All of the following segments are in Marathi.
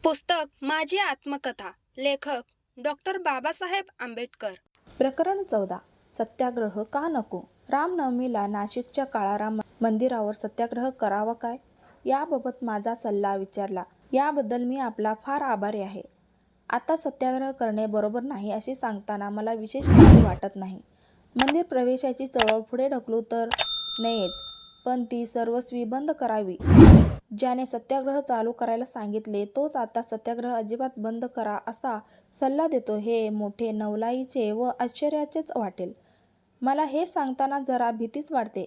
पुस्तक माझी आत्मकथा. लेखक डॉक्टर बाबासाहेब आंबेडकर. प्रकरण 14. सत्याग्रह का नको? रामनवमीला नाशिकच्या काळाराम मंदिरावर सत्याग्रह करावा काय, याबाबत माझा सल्ला विचारला. याबद्दल मी आपला फार आभारी आहे. आता सत्याग्रह करणे बरोबर नाही असे सांगताना मला विशेष काही वाटत नाही. मंदिर प्रवेशाची चळवळ पुढे ढकलू तर नयेच, पण ती सर्वस्वी बंद करावी. ज्याने सत्याग्रह चालू करायला सांगितले तोच आता सत्याग्रह अजिबात बंद करा असा सल्ला देतो, हे मोठे नवलाईचे व आश्चर्याचेच वाटेल. मला हे सांगताना जरा भीतीच वाटते.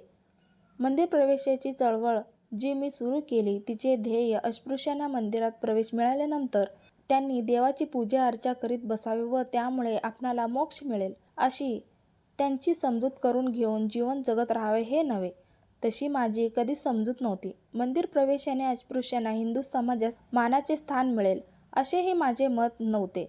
मंदिर प्रवेशाची चळवळ जी मी सुरू केली तिचे ध्येय अस्पृश्यांना मंदिरात प्रवेश मिळाल्यानंतर त्यांनी देवाची पूजा अर्चा करीत बसावे व त्यामुळे आपणाला मोक्ष मिळेल अशी त्यांची समजूत करून घेऊन जीवन जगत राहावे हे नव्हे. तशी माझी कधीच समजूत नव्हती. मंदिर प्रवेशाने अस्पृश्यांना हिंदू समाजात मानाचे स्थान मिळेल असेही माझे मत नव्हते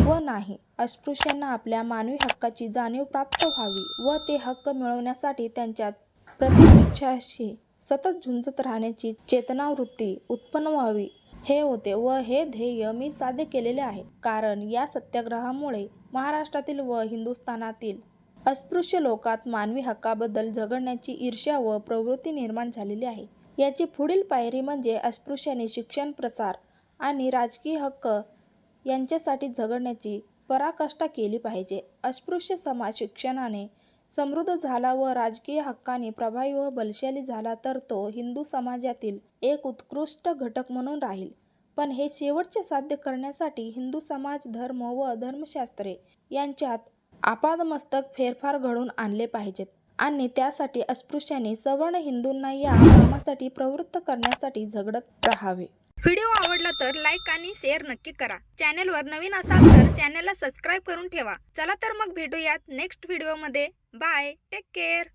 व नाही. अस्पृश्यांना आपल्या मानवी हक्काची जाणीव प्राप्त व्हावी व ते हक्क मिळवण्यासाठी त्यांच्यात प्रतिपक्षाशी सतत झुंजत राहण्याची चेतनावृत्ती उत्पन्न व्हावी हे होते व हे ध्येय मी साध्य केलेले आहे. कारण या सत्याग्रहामुळे महाराष्ट्रातील व हिंदुस्थानातील अस्पृश्य लोकात मानवी हक्काबद्दल झगडण्याची ईर्ष्या व प्रवृत्ती निर्माण झालेली आहे. याची पुढील पायरी म्हणजे अस्पृश्यांनी शिक्षण, प्रसार आणि राजकीय हक्क यांच्यासाठी झगडण्याची पराकाष्ठा केली पाहिजे. अस्पृश्य समाज शिक्षणाने समृद्ध झाला व राजकीय हक्काने प्रभावी व बलशाली झाला तर तो हिंदू समाजातील एक उत्कृष्ट घटक म्हणून राहील. पण हे शेवटचे साध्य करण्यासाठी हिंदू समाज, धर्म व धर्मशास्त्रे यांच्यात आपादमस्तक फेरफार घडवून आणले पाहिजेत आणि त्यासाठी अस्पृश्यांनी सवर्ण हिंदूंना या कामासाठी प्रवृत्त करण्यासाठी झगडत राहावे. व्हिडिओ आवडला तर लाईक आणि शेअर नक्की करा. चॅनलवर नवीन असाल तर चॅनलला सबस्क्राईब करून ठेवा. चला तर मग भेटूयात नेक्स्ट व्हिडिओमध्ये. Bye, take care.